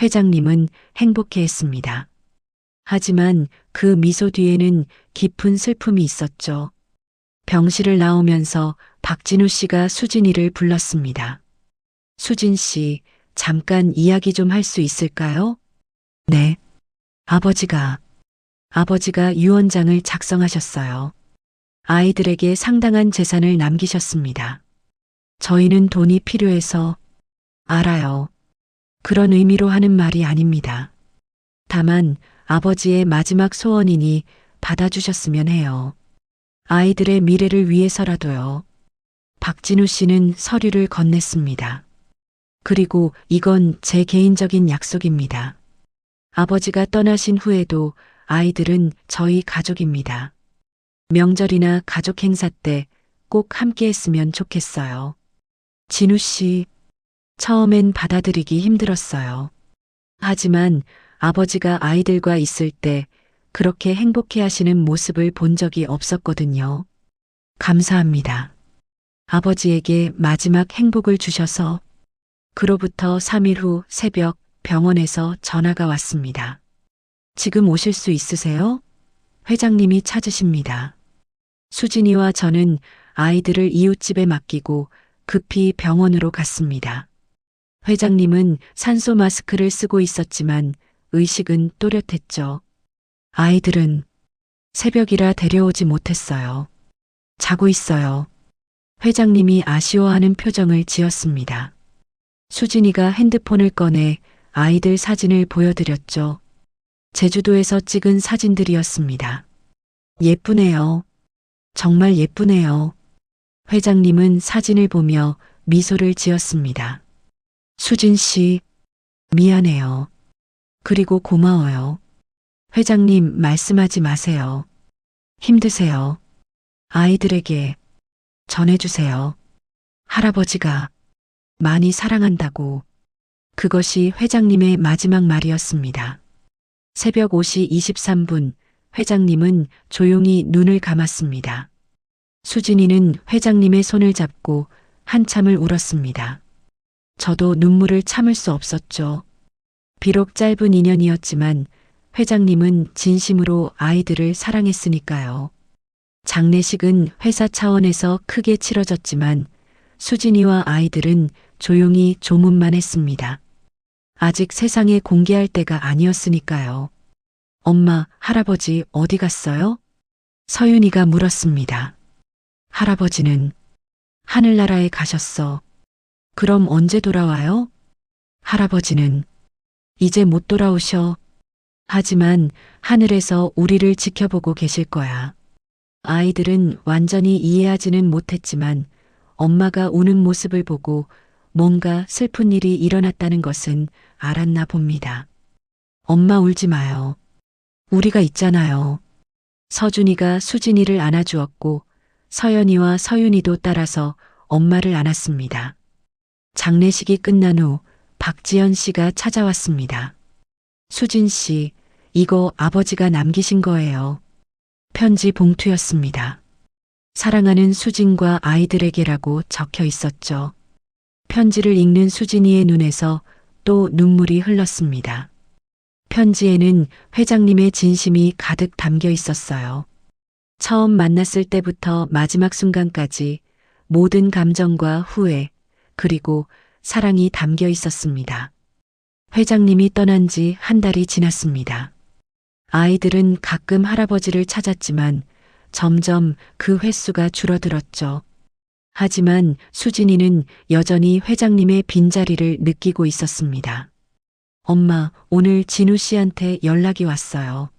회장님은 행복해했습니다. 하지만 그 미소 뒤에는 깊은 슬픔이 있었죠. 병실을 나오면서 박진우 씨가 수진이를 불렀습니다. 수진 씨, 잠깐 이야기 좀 할 수 있을까요? 네. 아버지가 유언장을 작성하셨어요. 아이들에게 상당한 재산을 남기셨습니다. 저희는 돈이 필요해서. 알아요. 그런 의미로 하는 말이 아닙니다. 다만 아버지의 마지막 소원이니 받아주셨으면 해요. 아이들의 미래를 위해서라도요. 박진우 씨는 서류를 건넸습니다. 그리고 이건 제 개인적인 약속입니다. 아버지가 떠나신 후에도 아이들은 저희 가족입니다. 명절이나 가족 행사 때 꼭 함께 했으면 좋겠어요. 진우 씨, 처음엔 받아들이기 힘들었어요. 하지만 아버지가 아이들과 있을 때 그렇게 행복해 하시는 모습을 본 적이 없었거든요. 감사합니다. 아버지에게 마지막 행복을 주셔서. 그로부터 3일 후 새벽 병원에서 전화가 왔습니다. 지금 오실 수 있으세요? 회장님이 찾으십니다. 수진이와 저는 아이들을 이웃집에 맡기고 급히 병원으로 갔습니다. 회장님은 산소 마스크를 쓰고 있었지만 의식은 또렷했죠. 아이들은 새벽이라 데려오지 못했어요. 자고 있어요. 회장님이 아쉬워하는 표정을 지었습니다. 수진이가 핸드폰을 꺼내 아이들 사진을 보여드렸죠. 제주도에서 찍은 사진들이었습니다. 예쁘네요. 정말 예쁘네요. 회장님은 사진을 보며 미소를 지었습니다. 수진 씨, 미안해요. 그리고 고마워요. 회장님 말씀하지 마세요. 힘드세요. 아이들에게 전해주세요. 할아버지가 많이 사랑한다고. 그것이 회장님의 마지막 말이었습니다. 새벽 5시 23분 회장님은 조용히 눈을 감았습니다. 수진이는 회장님의 손을 잡고 한참을 울었습니다. 저도 눈물을 참을 수 없었죠. 비록 짧은 인연이었지만 회장님은 진심으로 아이들을 사랑했으니까요. 장례식은 회사 차원에서 크게 치러졌지만 수진이와 아이들은 조용히 조문만 했습니다. 아직 세상에 공개할 때가 아니었으니까요. 엄마, 할아버지 어디 갔어요? 서윤이가 물었습니다. 할아버지는 하늘나라에 가셨어. 그럼 언제 돌아와요? 할아버지는 이제 못 돌아오셔. 하지만 하늘에서 우리를 지켜보고 계실 거야. 아이들은 완전히 이해하지는 못했지만 엄마가 우는 모습을 보고 뭔가 슬픈 일이 일어났다는 것은 알았나 봅니다. 엄마 울지 마요. 우리가 있잖아요. 서준이가 수진이를 안아주었고 서연이와 서윤이도 따라서 엄마를 안았습니다. 장례식이 끝난 후 박지연 씨가 찾아왔습니다. 수진 씨, 이거 아버지가 남기신 거예요. 편지 봉투였습니다. 사랑하는 수진과 아이들에게라고 적혀 있었죠. 편지를 읽는 수진이의 눈에서 또 눈물이 흘렀습니다. 편지에는 회장님의 진심이 가득 담겨 있었어요. 처음 만났을 때부터 마지막 순간까지 모든 감정과 후회, 그리고 사랑이 담겨 있었습니다. 회장님이 떠난 지 한 달이 지났습니다. 아이들은 가끔 할아버지를 찾았지만 점점 그 횟수가 줄어들었죠. 하지만 수진이는 여전히 회장님의 빈자리를 느끼고 있었습니다. 엄마, 오늘 진우 씨한테 연락이 왔어요.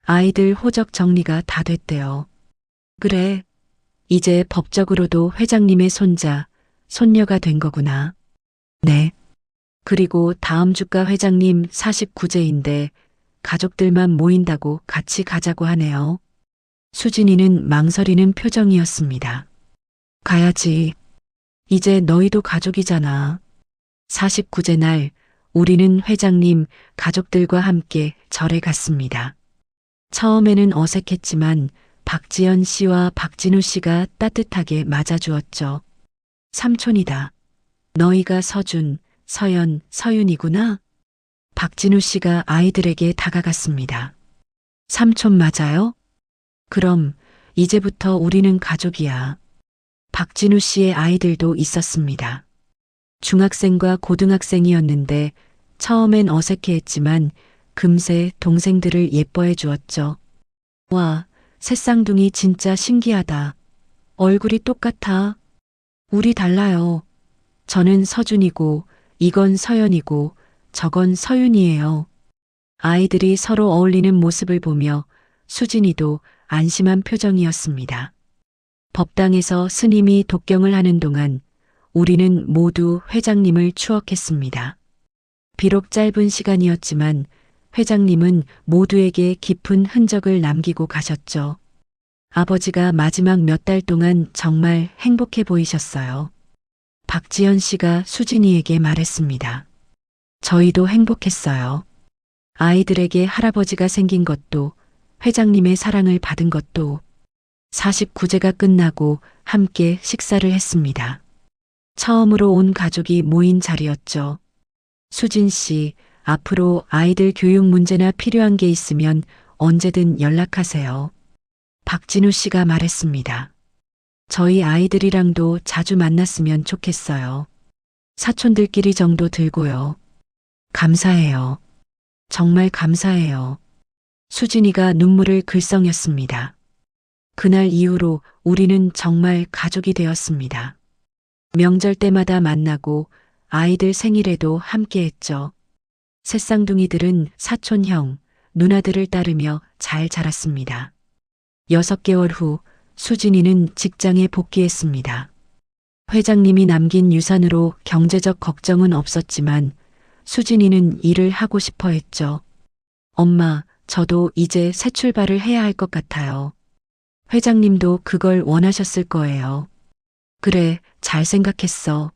아이들 호적 정리가 다 됐대요. 그래, 이제 법적으로도 회장님의 손자, 손녀가 된 거구나. 네. 그리고 다음 주가 회장님 49제인데 가족들만 모인다고 같이 가자고 하네요. 수진이는 망설이는 표정이었습니다. 가야지. 이제 너희도 가족이잖아. 49제 날 우리는 회장님 가족들과 함께 절에 갔습니다. 처음에는 어색했지만 박지연 씨와 박진우 씨가 따뜻하게 맞아주었죠. 삼촌이다. 너희가 서준, 서연, 서윤이구나. 박진우 씨가 아이들에게 다가갔습니다. 삼촌 맞아요? 그럼 이제부터 우리는 가족이야. 박진우 씨의 아이들도 있었습니다. 중학생과 고등학생이었는데 처음엔 어색해했지만 금세 동생들을 예뻐해 주었죠. 와, 새쌍둥이 진짜 신기하다. 얼굴이 똑같아. 우리 달라요. 저는 서준이고 이건 서연이고 저건 서윤이에요. 아이들이 서로 어울리는 모습을 보며 수진이도 안심한 표정이었습니다. 법당에서 스님이 독경을 하는 동안 우리는 모두 회장님을 추억했습니다. 비록 짧은 시간이었지만 회장님은 모두에게 깊은 흔적을 남기고 가셨죠. 아버지가 마지막 몇 달 동안 정말 행복해 보이셨어요. 박지연 씨가 수진이에게 말했습니다. 저희도 행복했어요. 아이들에게 할아버지가 생긴 것도 회장님의 사랑을 받은 것도 49제가 끝나고 함께 식사를 했습니다. 처음으로 온 가족이 모인 자리였죠. 수진 씨, 앞으로 아이들 교육 문제나 필요한 게 있으면 언제든 연락하세요. 박진우 씨가 말했습니다. 저희 아이들이랑도 자주 만났으면 좋겠어요. 사촌들끼리 정도 들고요. 감사해요. 정말 감사해요. 수진이가 눈물을 글썽였습니다. 그날 이후로 우리는 정말 가족이 되었습니다. 명절 때마다 만나고 아이들 생일에도 함께했죠. 새쌍둥이들은 사촌형, 누나들을 따르며 잘 자랐습니다. 6개월 후 수진이는 직장에 복귀했습니다. 회장님이 남긴 유산으로 경제적 걱정은 없었지만 수진이는 일을 하고 싶어 했죠. 엄마, 저도 이제 새 출발을 해야 할 것 같아요. 회장님도 그걸 원하셨을 거예요. 그래, 잘 생각했어.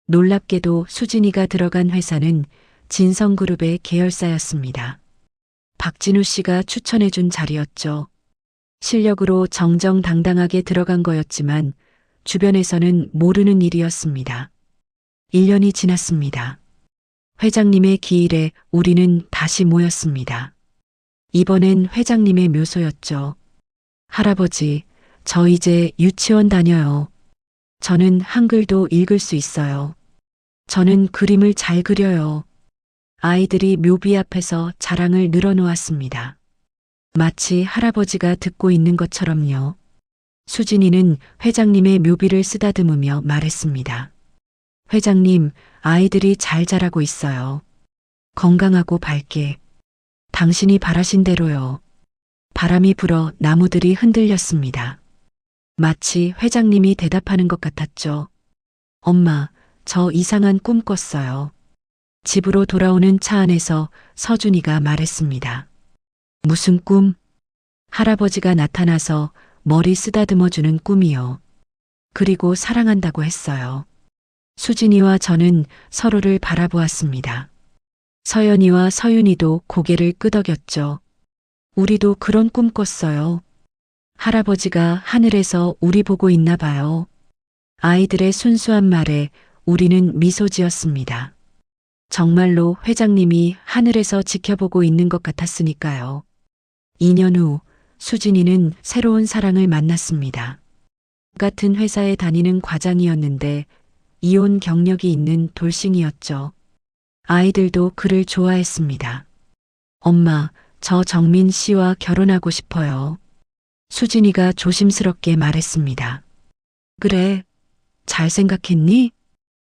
놀랍게도 수진이가 들어간 회사는 진성그룹의 계열사였습니다. 박진우 씨가 추천해준 자리였죠. 실력으로 정정당당하게 들어간 거였지만 주변에서는 모르는 일이었습니다. 1년이 지났습니다. 회장님의 기일에 우리는 다시 모였습니다. 이번엔 회장님의 묘소였죠. 할아버지, 저 이제 유치원 다녀요. 저는 한글도 읽을 수 있어요. 저는 그림을 잘 그려요. 아이들이 묘비 앞에서 자랑을 늘어놓았습니다. 마치 할아버지가 듣고 있는 것처럼요. 수진이는 회장님의 묘비를 쓰다듬으며 말했습니다. 회장님, 아이들이 잘 자라고 있어요. 건강하고 밝게. 당신이 바라신 대로요. 바람이 불어 나무들이 흔들렸습니다. 마치 회장님이 대답하는 것 같았죠. 엄마, 저 이상한 꿈 꿨어요. 집으로 돌아오는 차 안에서 서준이가 말했습니다. 무슨 꿈? 할아버지가 나타나서 머리 쓰다듬어주는 꿈이요. 그리고 사랑한다고 했어요. 수진이와 저는 서로를 바라보았습니다. 서연이와 서윤이도 고개를 끄덕였죠. 우리도 그런 꿈 꿨어요. 할아버지가 하늘에서 우리 보고 있나 봐요. 아이들의 순수한 말에 우리는 미소 지었습니다. 정말로 회장님이 하늘에서 지켜보고 있는 것 같았으니까요. 2년 후 수진이는 새로운 사랑을 만났습니다. 같은 회사에 다니는 과장이었는데 이혼 경력이 있는 돌싱이었죠. 아이들도 그를 좋아했습니다. 엄마, 저 정민 씨와 결혼하고 싶어요. 수진이가 조심스럽게 말했습니다. 그래, 잘 생각했니?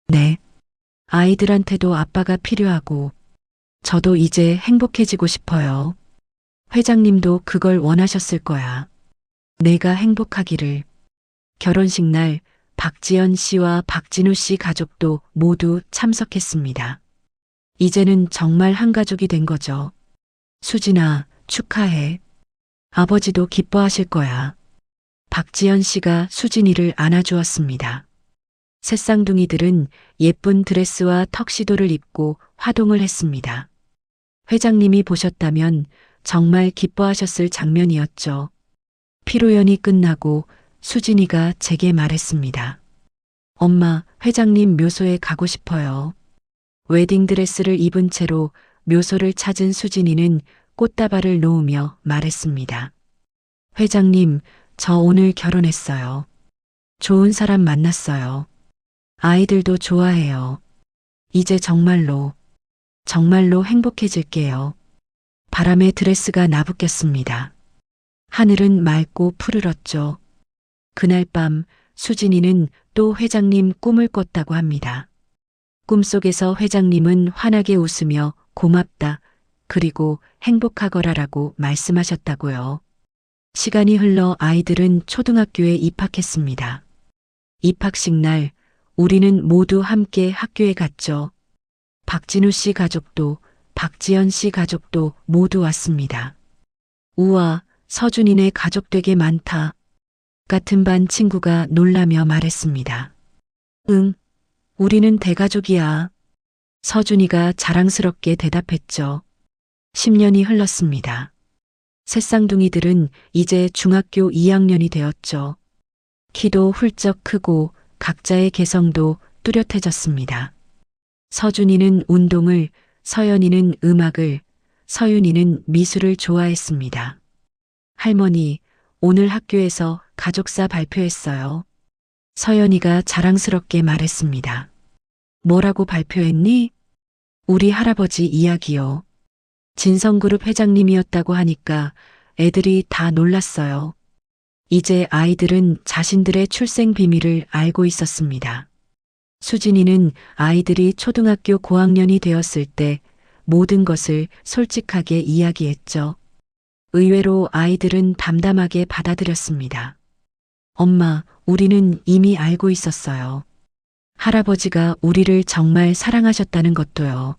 네. 아이들한테도 아빠가 필요하고 저도 이제 행복해지고 싶어요. 회장님도 그걸 원하셨을 거야. 내가 행복하기를. 결혼식 날 박지연 씨와 박진우 씨 가족도 모두 참석했습니다. 이제는 정말 한 가족이 된 거죠. 수진아, 축하해. 아버지도 기뻐하실 거야. 박지연 씨가 수진이를 안아주었습니다. 새쌍둥이들은 예쁜 드레스와 턱시도를 입고 화동을 했습니다. 회장님이 보셨다면 정말 기뻐하셨을 장면이었죠. 피로연이 끝나고 수진이가 제게 말했습니다. 엄마, 회장님 묘소에 가고 싶어요. 웨딩드레스를 입은 채로 묘소를 찾은 수진이는 꽃다발을 놓으며 말했습니다. 회장님, 저 오늘 결혼했어요. 좋은 사람 만났어요. 아이들도 좋아해요. 이제 정말로 행복해질게요. 바람에 드레스가 나부꼈습니다. 하늘은 맑고 푸르렀죠. 그날 밤 수진이는 또 회장님 꿈을 꿨다고 합니다. 꿈속에서 회장님은 환하게 웃으며 고맙다, 그리고 행복하거라라고 말씀하셨다고요. 시간이 흘러 아이들은 초등학교에 입학했습니다. 입학식 날 우리는 모두 함께 학교에 갔죠. 박진우 씨 가족도 박지연 씨 가족도 모두 왔습니다. 우와, 서준이네 가족 되게 많다. 같은 반 친구가 놀라며 말했습니다. 응, 우리는 대가족이야. 서준이가 자랑스럽게 대답했죠. 10년이 흘렀습니다. 새쌍둥이들은 이제 중학교 2학년이 되었죠. 키도 훌쩍 크고 각자의 개성도 뚜렷해졌습니다. 서준이는 운동을, 서연이는 음악을, 서윤이는 미술을 좋아했습니다. 할머니, 오늘 학교에서 가족사 발표했어요. 서연이가 자랑스럽게 말했습니다. 뭐라고 발표했니? 우리 할아버지 이야기요. 진성그룹 회장님이었다고 하니까 애들이 다 놀랐어요. 이제 아이들은 자신들의 출생 비밀을 알고 있었습니다. 수진이는 아이들이 초등학교 고학년이 되었을 때 모든 것을 솔직하게 이야기했죠. 의외로 아이들은 담담하게 받아들였습니다. 엄마, 우리는 이미 알고 있었어요. 할아버지가 우리를 정말 사랑하셨다는 것도요.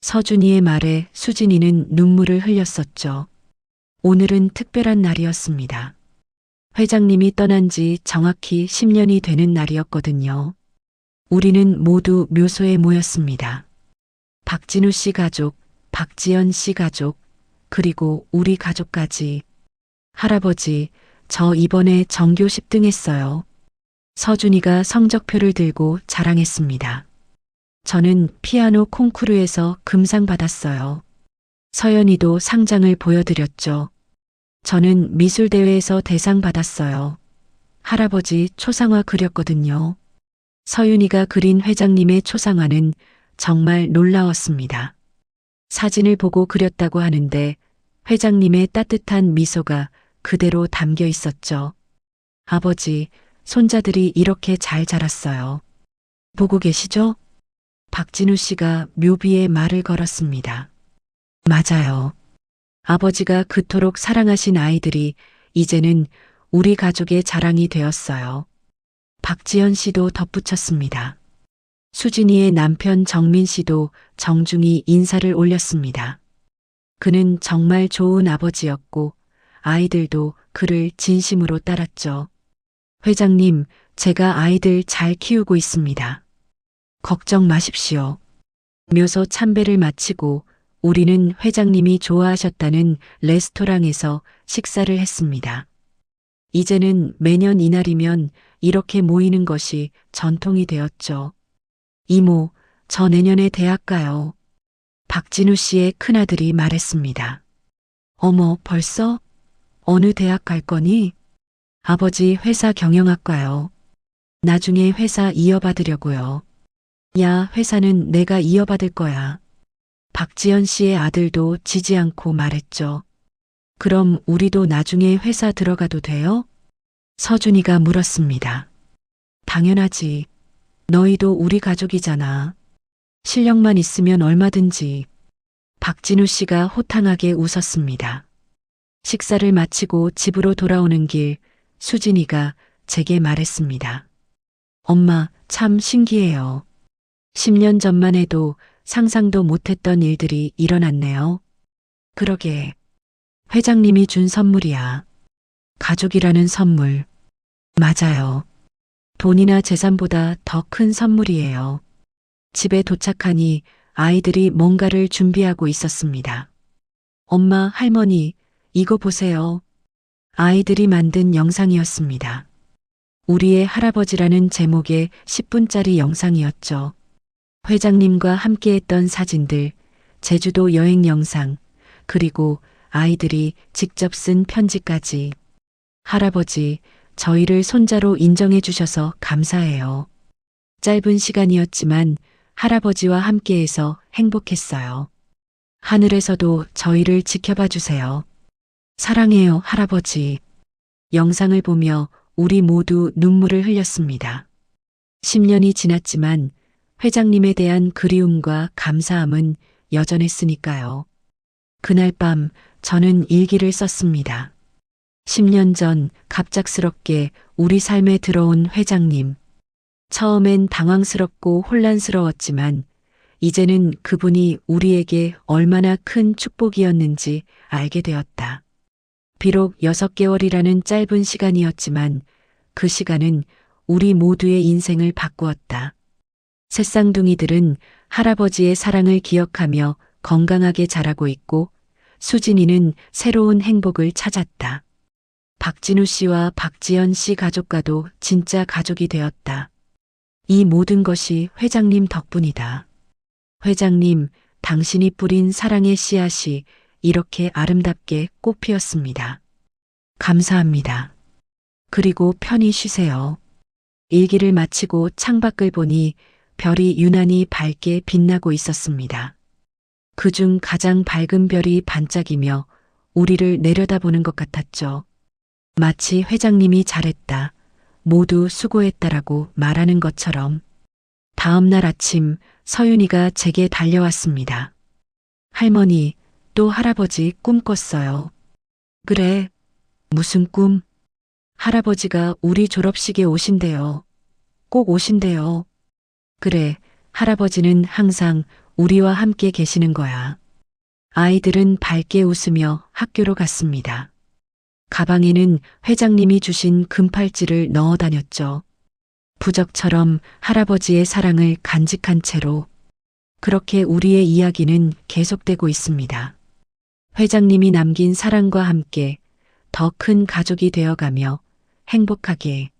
서준이의 말에 수진이는 눈물을 흘렸었죠. 오늘은 특별한 날이었습니다. 회장님이 떠난 지 정확히 10년이 되는 날이었거든요. 우리는 모두 묘소에 모였습니다. 박진우 씨 가족, 박지연 씨 가족, 그리고 우리 가족까지. 할아버지, 저 이번에 전교 10등 했어요. 서준이가 성적표를 들고 자랑했습니다. 저는 피아노 콩쿠르에서 금상 받았어요. 서연이도 상장을 보여드렸죠. 저는 미술대회에서 대상 받았어요. 할아버지 초상화 그렸거든요. 서윤이가 그린 회장님의 초상화는 정말 놀라웠습니다. 사진을 보고 그렸다고 하는데 회장님의 따뜻한 미소가 그대로 담겨 있었죠. 아버지, 손자들이 이렇게 잘 자랐어요. 보고 계시죠? 박진우 씨가 묘비에 말을 걸었습니다. 맞아요. 아버지가 그토록 사랑하신 아이들이 이제는 우리 가족의 자랑이 되었어요. 박지연 씨도 덧붙였습니다. 수진이의 남편 정민 씨도 정중히 인사를 올렸습니다. 그는 정말 좋은 아버지였고 아이들도 그를 진심으로 따랐죠. 회장님, 제가 아이들 잘 키우고 있습니다. 걱정 마십시오. 묘소 참배를 마치고 우리는 회장님이 좋아하셨다는 레스토랑에서 식사를 했습니다. 이제는 매년 이날이면 이렇게 모이는 것이 전통이 되었죠. 이모, 저 내년에 대학 가요. 박진우 씨의 큰아들이 말했습니다. 어머, 벌써? 어느 대학 갈 거니? 아버지 회사 경영학과요. 나중에 회사 이어받으려고요. 야, 회사는 내가 이어받을 거야. 박지연 씨의 아들도 지지 않고 말했죠. 그럼 우리도 나중에 회사 들어가도 돼요? 서준이가 물었습니다. 당연하지. 너희도 우리 가족이잖아. 실력만 있으면 얼마든지. 박진우 씨가 호탕하게 웃었습니다. 식사를 마치고 집으로 돌아오는 길, 수진이가 제게 말했습니다. 엄마, 참 신기해요. 10년 전만 해도 상상도 못했던 일들이 일어났네요. 그러게. 회장님이 준 선물이야. 가족이라는 선물. 맞아요. 돈이나 재산보다 더 큰 선물이에요. 집에 도착하니 아이들이 뭔가를 준비하고 있었습니다. 엄마, 할머니, 이거 보세요. 아이들이 만든 영상이었습니다. 우리의 할아버지라는 제목의 10분짜리 영상이었죠. 회장님과 함께했던 사진들, 제주도 여행 영상, 그리고 아이들이 직접 쓴 편지까지. 할아버지, 저희를 손자로 인정해 주셔서 감사해요. 짧은 시간이었지만 할아버지와 함께해서 행복했어요. 하늘에서도 저희를 지켜봐 주세요. 사랑해요, 할아버지. 영상을 보며 우리 모두 눈물을 흘렸습니다. 10년이 지났지만 회장님에 대한 그리움과 감사함은 여전했으니까요. 그날 밤 저는 일기를 썼습니다. 10년 전 갑작스럽게 우리 삶에 들어온 회장님. 처음엔 당황스럽고 혼란스러웠지만 이제는 그분이 우리에게 얼마나 큰 축복이었는지 알게 되었다. 비록 6개월이라는 짧은 시간이었지만 그 시간은 우리 모두의 인생을 바꾸었다. 새쌍둥이들은 할아버지의 사랑을 기억하며 건강하게 자라고 있고 수진이는 새로운 행복을 찾았다. 박진우 씨와 박지연 씨 가족과도 진짜 가족이 되었다. 이 모든 것이 회장님 덕분이다. 회장님, 당신이 뿌린 사랑의 씨앗이 이렇게 아름답게 꽃 피었습니다. 감사합니다. 그리고 편히 쉬세요. 일기를 마치고 창밖을 보니 별이 유난히 밝게 빛나고 있었습니다. 그중 가장 밝은 별이 반짝이며 우리를 내려다보는 것 같았죠. 마치 회장님이 잘했다, 모두 수고했다라고 말하는 것처럼. 다음 날 아침 서윤이가 제게 달려왔습니다. 할머니, 또 할아버지 꿈 꿨어요. 그래, 무슨 꿈? 할아버지가 우리 졸업식에 오신대요. 꼭 오신대요. 그래, 할아버지는 항상 우리와 함께 계시는 거야. 아이들은 밝게 웃으며 학교로 갔습니다. 가방에는 회장님이 주신 금팔찌를 넣어 다녔죠. 부적처럼 할아버지의 사랑을 간직한 채로. 그렇게 우리의 이야기는 계속되고 있습니다. 회장님이 남긴 사랑과 함께 더 큰 가족이 되어가며 행복하게